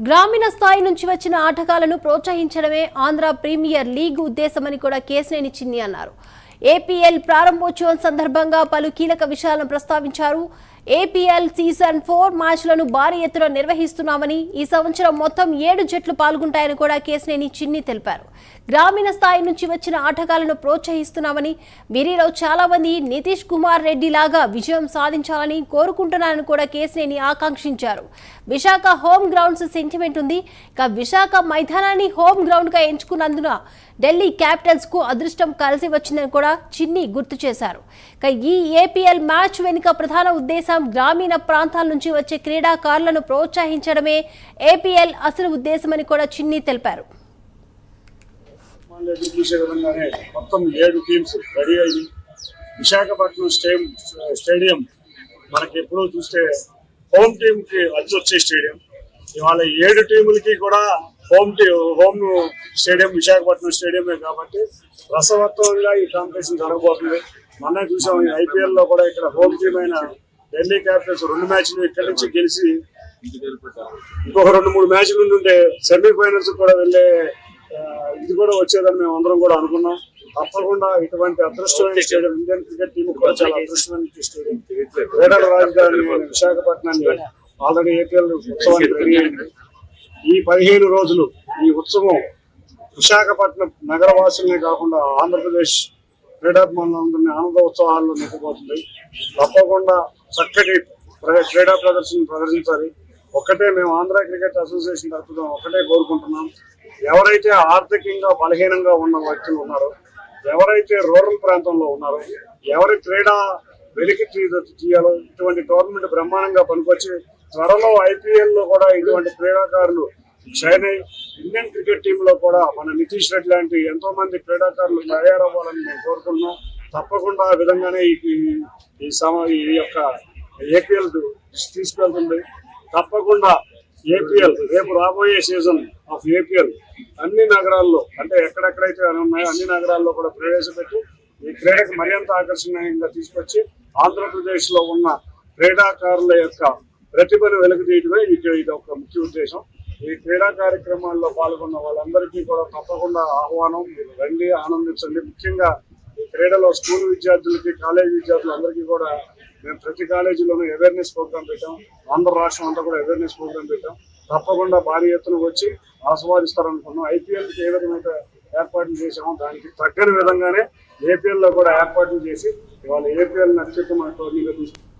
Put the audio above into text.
గ్రామీణ స్థాయి నుంచి వచ్చిన ఆటగాళ్లను ప్రోత్సహించడమే ఆంధ్ర ప్రీమియర్ లీగ్ ఉద్దేశమని కూడా కేశినేని చిన్ని అన్నారు. ఏపీఎల్ ప్రారంభోత్సవం సందర్భంగా పలు కీలక విషయాలను ప్రస్తావించారు. ఏపీఎల్ సీజన్ 4 మ్యాచ్లను భారీ ఎత్తున నిర్వహిస్తున్నామని, ఈ సంవత్సరం మొత్తం 7 జట్లు పాల్గొంటాయని కూడా కేశినేని చిన్ని తెలిపారు. గ్రామీణ స్థాయి నుంచి వచ్చిన ఆటగాళ్లను ప్రోత్సహిస్తున్నామని, వీరిలో చాలా మంది నితీష్ కుమార్ రెడ్డి లాగా విజయం సాధించాలని కోరుకుంటున్నారని కూడా కేశినేని ఆకాంక్షించారు. విశాఖ హోమ్ గ్రౌండ్స్ సెంటిమెంట్ ఉంది. ఇక విశాఖ మైదానాన్ని హోమ్ గ్రౌండ్ గా ఎంచుకున్నందున ఢిల్లీ క్యాపిటల్స్ కు అదృష్టం కలిసి వచ్చిందని కూడా చిన్ని గుర్తు చేశారు. ఇక ఈ ఏపీఎల్ మ్యాచ్ వెనుక ప్రధాన ఉద్దేశం గ్రామీణ ప్రాంతాల నుంచి వచ్చే క్రీడాకారులను ప్రోత్సహించడమే ఏపీఎల్ అసలు ఉద్దేశమని కూడా చిన్ని తెలిపారు. మొత్తం 7 టీమ్స్ రెడీ అయ్యి విశాఖపట్నం స్టేడియం మనకి ఎప్పుడూ చూస్తే హోమ్ టీమ్ కి వచ్చే స్టేడియం. ఇవాళ 7 టీములకి కూడా హోమ్ స్టేడియం విశాఖపట్నం స్టేడియమే కాబట్టి రసవత్వంగా ఈ కాంపిటీషన్ జరగబోతుంది. మొన్న చూసాం ఐపీఎల్ లో కూడా ఇక్కడ హోమ్ టీమ్ అయిన ఢిల్లీ క్యాపిటల్స్ 2 మ్యాచ్లు ఇక్కడి నుంచి గెలిచి ఇంకొక 2-3 మ్యాచ్లు ఉంటే సెమీఫైనల్స్ కూడా వెళ్ళే ఇది కూడా వచ్చేదని మేము అందరం కూడా అనుకున్నాం. తప్పకుండా ఇటువంటి అదృష్టమైన స్టేడియం ఇండియన్ క్రికెట్ టీం కూడా చాలా అదృష్టమైన స్టేడియం. క్రీడల రాజధాని విశాఖపట్నాన్ని ఆల్రెడీ ఏపీఎల్ ఉత్సవానికి రెడీ అయింది. ఈ 15 రోజులు ఈ ఉత్సవం విశాఖపట్నం నగరవాసులనే కాకుండా ఆంధ్రప్రదేశ్ క్రీడాభిమానులందరినీ ఆనంద ఉత్సవాల్లో నింపబోతుంది. తప్పకుండా చక్కటి క్రీడా ప్రదర్శన ప్రదర్శించాలి. ఒక్కటే మేము ఆంధ్ర క్రికెట్ అసోసియేషన్ తరఫున ఒకటే కోరుకుంటున్నాం. ఎవరైతే ఆర్థికంగా బలహీనంగా ఉన్న వ్యక్తులు ఉన్నారో, ఎవరైతే రూరల్ ప్రాంతంలో ఉన్నారో, ఎవరి క్రీడా వెలికి తీయాలో ఇటువంటి టోర్నమెంట్ బ్రహ్మాండంగా పనికొచ్చి త్వరలో ఐపీఎల్ లో కూడా ఇటువంటి క్రీడాకారులు షైన్ అయ్యి ఇండియన్ క్రికెట్ టీమ్ లో కూడా మన నితీష్ రెడ్డి లాంటి ఎంతో మంది క్రీడాకారులు తయారవ్వాలని మేము కోరుకుంటున్నాం. తప్పకుండా ఆ విధంగానే ఈ యొక్క ఏపీఎల్ తీసుకెళ్తుంది. తప్పకుండా ఏపీఎల్ రేపు రాబోయే సీజన్ ఆఫ్ ఏపీఎల్ అన్ని నగరాల్లో, అంటే ఎక్కడెక్కడైతే ఉన్నాయో అన్ని నగరాల్లో కూడా ప్రవేశపెట్టి ఈ క్రీడకు మరింత ఆకర్షణీయంగా తీసుకొచ్చి ఆంధ్రప్రదేశ్ లో ఉన్న క్రీడాకారుల యొక్క ప్రతిభను వెలుగుతీయడమే ఇది ఒక ముఖ్య ఉద్దేశం. ఈ క్రీడా కార్యక్రమాల్లో పాల్గొన్న వాళ్ళందరికీ కూడా తప్పకుండా ఆహ్వానం. మీరు రండి, ఆనందించండి. ముఖ్యంగా ఈ క్రీడలో స్కూల్ విద్యార్థులకి, కాలేజీ విద్యార్థులందరికీ కూడా మేము ప్రతి కాలేజీలోనూ అవేర్నెస్ ప్రోగ్రామ్ పెట్టాం. ఆంధ్ర రాష్ట్రం అంతా కూడా అవేర్నెస్ ప్రోగ్రామ్ పెట్టాం. తప్పకుండా భారీ ఎత్తున వచ్చి ఆస్వాదిస్తారనుకున్నాం. ఐపీఎల్కి ఏ విధమైన ఏర్పాట్లు చేసామో దానికి తగ్గని విధంగానే ఏపీఎల్ లో కూడా ఏర్పాట్లు చేసి ఇవాళ ఏపీఎల్ అత్యుత్తమ టోర్నీగా